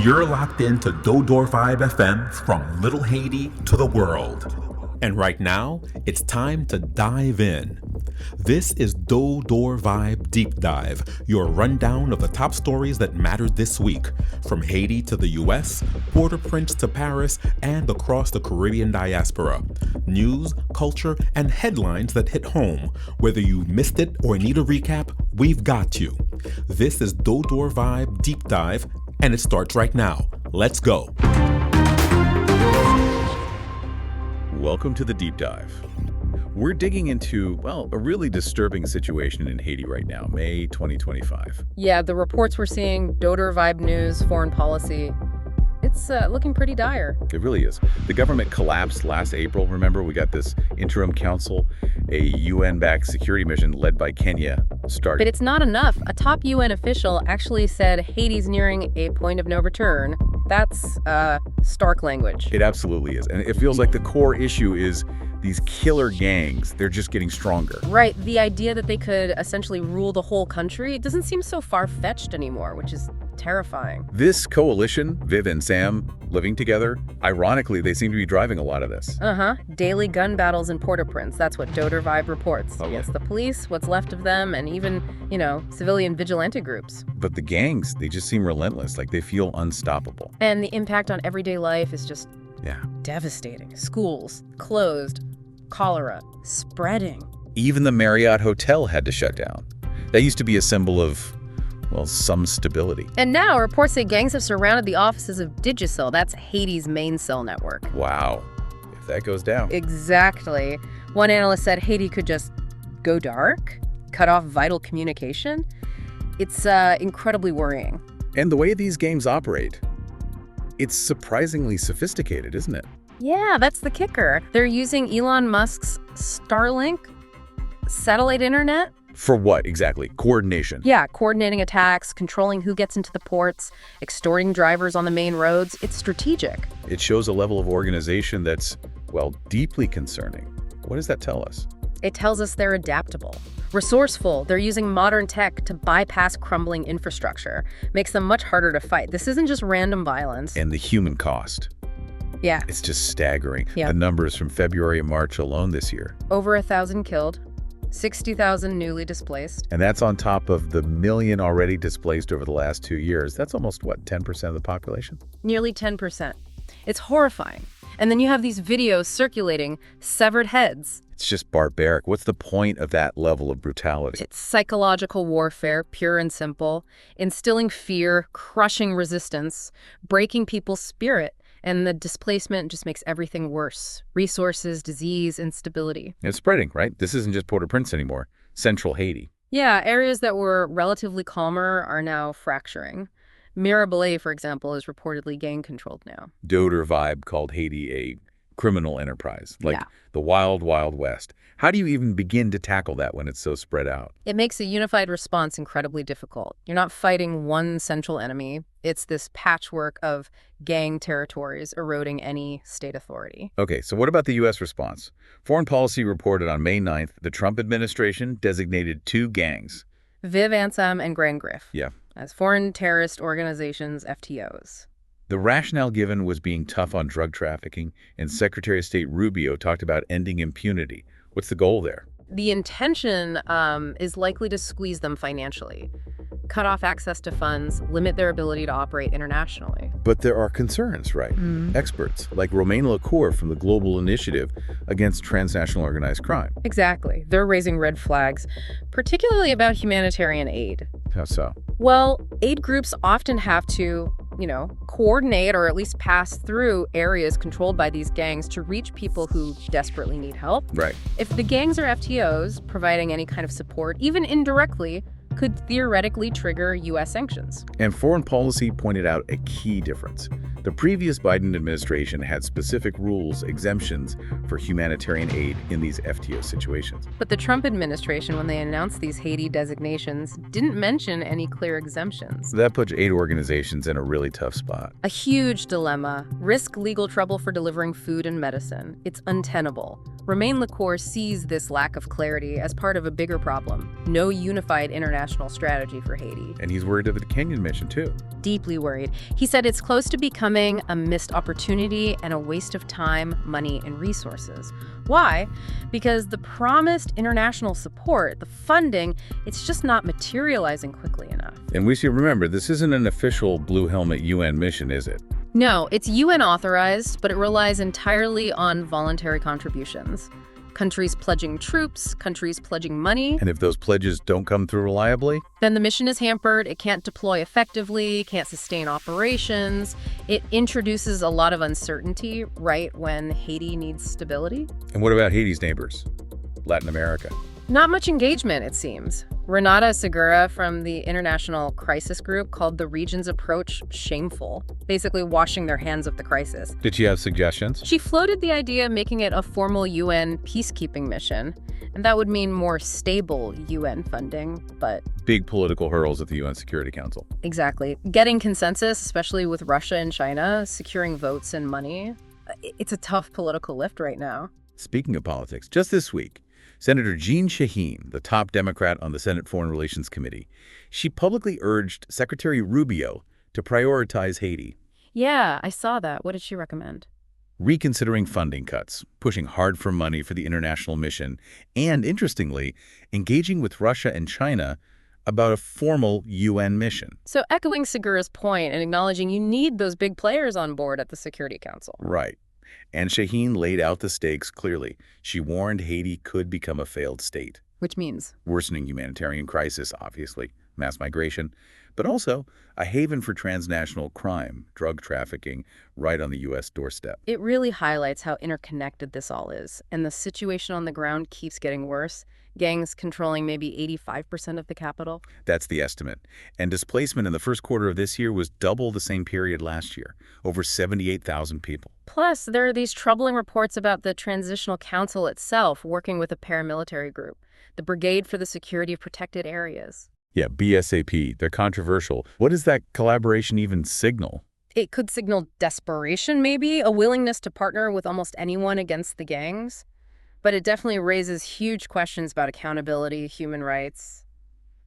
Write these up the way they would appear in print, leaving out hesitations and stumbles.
You're locked into DodorVibe FM from Little Haiti to the world. And right now, it's time to dive in. This is DodorVibe Deep Dive, your rundown of the top stories that mattered this week, from Haiti to the U.S., Port-au-Prince to Paris, and across the Caribbean diaspora. News, culture, and headlines that hit home. Whether you missed it or need a recap, we've got you. This is DodorVibe Deep Dive, and it starts right now. Let's go. Welcome to the Deep Dive. We're digging into, well, a really disturbing situation in Haiti right now, May 2025. Yeah, the reports we're seeing, DodorVibe News, foreign policy, it's looking pretty dire. It really is. The government collapsed last April. Remember, we got this interim council, a UN-backed security mission led by Kenya started. But it's not enough. A top UN official actually said Haiti's nearing a point of no return. That's stark language. It absolutely is. And it feels like the core issue is these killer gangs. They're just getting stronger. Right. The idea that they could essentially rule the whole country, it doesn't seem so far-fetched anymore, which is terrifying. This coalition, Viv and Sam, living together, ironically, they seem to be driving a lot of this. Daily gun battles in Port-au-Prince. That's what DodorVibe reports. Okay. Against the police, what's left of them, and even, civilian vigilante groups. But the gangs, they just seem relentless, like they feel unstoppable. And the impact on everyday life is just devastating. Schools closed, cholera spreading. Even the Marriott Hotel had to shut down. That used to be a symbol of, well, some stability. And now reports say gangs have surrounded the offices of Digicel. That's Haiti's main cell network. Wow. If that goes down. Exactly. One analyst said Haiti could just go dark, cut off vital communication. It's incredibly worrying. And the way these gangs operate, it's surprisingly sophisticated, isn't it? Yeah, that's the kicker. They're using Elon Musk's Starlink satellite internet. For what exactly? Coordination. Yeah, coordinating attacks, controlling who gets into the ports, extorting drivers on the main roads. It's strategic. It shows a level of organization that's, well, deeply concerning. What does that tell us? It tells us they're adaptable, resourceful. They're using modern tech to bypass crumbling infrastructure. Makes them much harder to fight. This isn't just random violence. And the human cost. Yeah. It's just staggering. Yeah. The numbers from February and March alone this year. Over 1,000 killed, 60,000 newly displaced. And that's on top of the million already displaced over the last 2 years. That's almost, 10% of the population? Nearly 10%. It's horrifying. And then you have these videos circulating, severed heads. It's just barbaric. What's the point of that level of brutality? It's psychological warfare, pure and simple, instilling fear, crushing resistance, breaking people's spirit. And the displacement just makes everything worse. Resources, disease, instability. It's spreading, right? This isn't just Port-au-Prince anymore. Central Haiti. Yeah, areas that were relatively calmer are now fracturing. Mirabelais, for example, is reportedly gang-controlled now. DodorVibe called Haiti a criminal enterprise, like the wild, wild west. How do you even begin to tackle that when it's so spread out? It makes a unified response incredibly difficult. You're not fighting one central enemy. It's this patchwork of gang territories eroding any state authority. Okay, so what about the U.S. response? Foreign Policy reported on May 9th the Trump administration designated 2 gangs. Viv Ansam and Grand Griff. Yeah. As foreign terrorist organizations, FTOs. The rationale given was being tough on drug trafficking, and Secretary of State Rubio talked about ending impunity. What's the goal there? The intention is likely to squeeze them financially, cut off access to funds, limit their ability to operate internationally. But there are concerns, right? Experts, like Romain Lacour from the Global Initiative Against Transnational Organized Crime. Exactly. They're raising red flags, particularly about humanitarian aid. How so? Well, aid groups often have to, coordinate or at least pass through areas controlled by these gangs to reach people who desperately need help. Right. If the gangs are FTOs, providing any kind of support, even indirectly, could theoretically trigger U.S. sanctions. And Foreign Policy pointed out a key difference. The previous Biden administration had specific rules, exemptions for humanitarian aid in these FTO situations. But the Trump administration, when they announced these Haiti designations, didn't mention any clear exemptions. That puts aid organizations in a really tough spot. A huge dilemma. Risk legal trouble for delivering food and medicine. It's untenable. Romain Lacour sees this lack of clarity as part of a bigger problem. No unified international international strategy for Haiti. And he's worried of the Kenyan mission, too. Deeply worried. He said it's close to becoming a missed opportunity and a waste of time, money, and resources. Why? Because the promised international support, the funding, it's just not materializing quickly enough. And we should remember, this isn't an official Blue Helmet UN mission, is it? No, it's UN authorized, but it relies entirely on voluntary contributions. Countries pledging troops, countries pledging money. And if those pledges don't come through reliably? Then the mission is hampered, it can't deploy effectively, can't sustain operations. It introduces a lot of uncertainty right when Haiti needs stability. And what about Haiti's neighbors? Latin America? Not much engagement, it seems. Renata Segura from the International Crisis Group called the region's approach shameful, basically washing their hands of the crisis. Did she have suggestions? She floated the idea of making it a formal UN peacekeeping mission, and that would mean more stable UN funding, but... Big political hurdles at the UN Security Council. Exactly. Getting consensus, especially with Russia and China, securing votes and money, it's a tough political lift right now. Speaking of politics, just this week, Senator Jeanne Shaheen, the top Democrat on the Senate Foreign Relations Committee, she publicly urged Secretary Rubio to prioritize Haiti. Yeah, I saw that. What did she recommend? Reconsidering funding cuts, pushing hard for money for the international mission, and, interestingly, engaging with Russia and China about a formal UN mission. So echoing Segura's point and acknowledging you need those big players on board at the Security Council. Right. And Shaheen laid out the stakes clearly. She warned Haiti could become a failed state. Which means? Worsening humanitarian crisis, obviously, mass migration, but also a haven for transnational crime, drug trafficking, right on the U.S. doorstep. It really highlights how interconnected this all is, and the situation on the ground keeps getting worse. Gangs controlling maybe 85% of the capital. That's the estimate. And displacement in the first quarter of this year was double the same period last year, over 78,000 people. Plus, there are these troubling reports about the Transitional Council itself working with a paramilitary group, the Brigade for the Security of Protected Areas. Yeah, BSAP. They're controversial. What does that collaboration even signal? It could signal desperation, maybe, a willingness to partner with almost anyone against the gangs. But it definitely raises huge questions about accountability, human rights.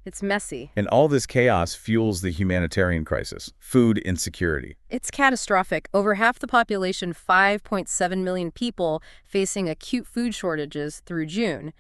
It's messy. And all this chaos fuels the humanitarian crisis, food insecurity. It's catastrophic. Over half the population, 5.7 million people, facing acute food shortages through June.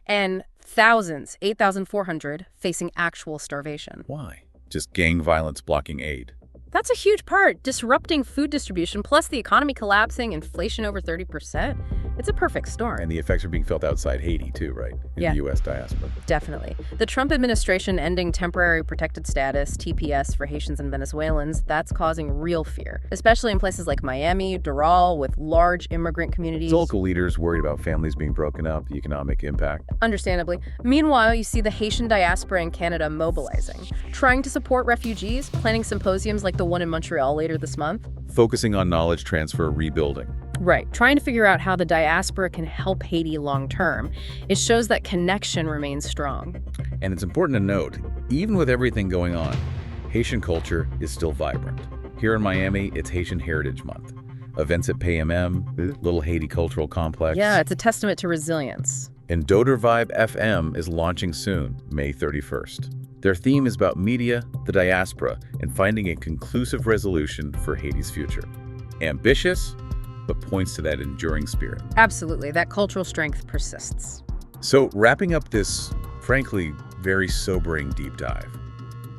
And thousands, 8,400, facing actual starvation. Why? Just gang violence blocking aid. That's a huge part. Disrupting food distribution, plus the economy collapsing, inflation over 30%. It's a perfect storm. And the effects are being felt outside Haiti, too, right? In the U.S. diaspora. Definitely. The Trump administration ending temporary protected status, TPS, for Haitians and Venezuelans, that's causing real fear, especially in places like Miami, Doral, with large immigrant communities. Local leaders worried about families being broken up, the economic impact. Understandably. Meanwhile, you see the Haitian diaspora in Canada mobilizing, trying to support refugees, planning symposiums like the one in Montreal later this month. Focusing on knowledge transfer, rebuilding. Right, trying to figure out how the diaspora can help Haiti long term. It shows that connection remains strong. And it's important to note, even with everything going on, Haitian culture is still vibrant. Here in Miami, it's Haitian Heritage Month. Events at PayMM, Little Haiti Cultural Complex. Yeah, it's a testament to resilience. And DodorVibe FM is launching soon, May 31st. Their theme is about media, the diaspora, and finding a conclusive resolution for Haiti's future. Ambitious, but points to that enduring spirit. Absolutely. That cultural strength persists. So, wrapping up this, frankly, very sobering deep dive,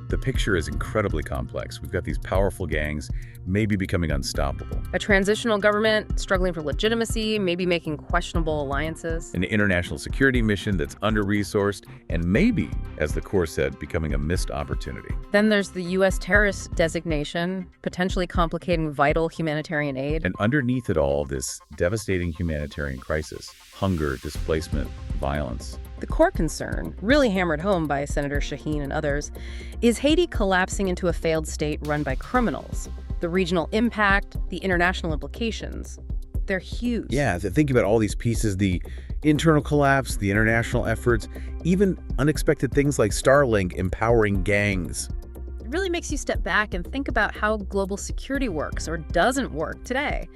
the picture is incredibly complex. We've got these powerful gangs, maybe becoming unstoppable. A transitional government struggling for legitimacy, maybe making questionable alliances. An international security mission that's under-resourced, and maybe, as the Corps said, becoming a missed opportunity. Then there's the U.S. terrorist designation, potentially complicating vital humanitarian aid. And underneath it all, this devastating humanitarian crisis, hunger, displacement, violence. The core concern, really hammered home by Senator Shaheen and others, is Haiti collapsing into a failed state run by criminals. The regional impact, the international implications, they're huge. Yeah, think about all these pieces, the internal collapse, the international efforts, even unexpected things like Starlink empowering gangs. It really makes you step back and think about how global security works or doesn't work today.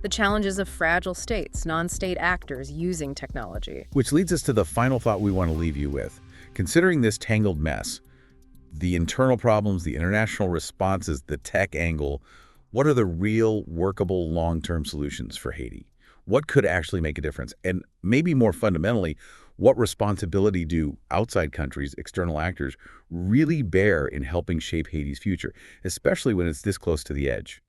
The challenges of fragile states, non-state actors using technology. Which leads us to the final thought we want to leave you with. Considering this tangled mess, The internal problems, the international responses, the tech angle. What are the real workable long-term solutions for Haiti? What could actually make a difference? And maybe more fundamentally, what responsibility do outside countries, external actors, really bear in helping shape Haiti's future, especially when it's this close to the edge?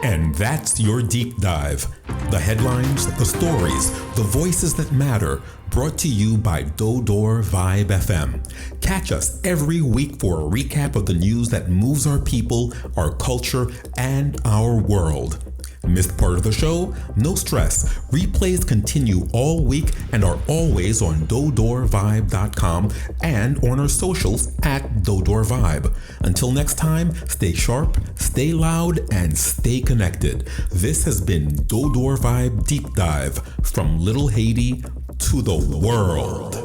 And that's your deep dive. The headlines, the stories, the voices that matter, brought to you by DodorVibe FM. Catch us every week for a recap of the news that moves our people, our culture, and our world. Missed part of the show? No stress. Replays continue all week and are always on DodorVibe.com and on our socials at DodorVibe. Until next time, stay sharp, stay loud, and stay connected. This has been DodorVibe Deep Dive, from Little Haiti to the world.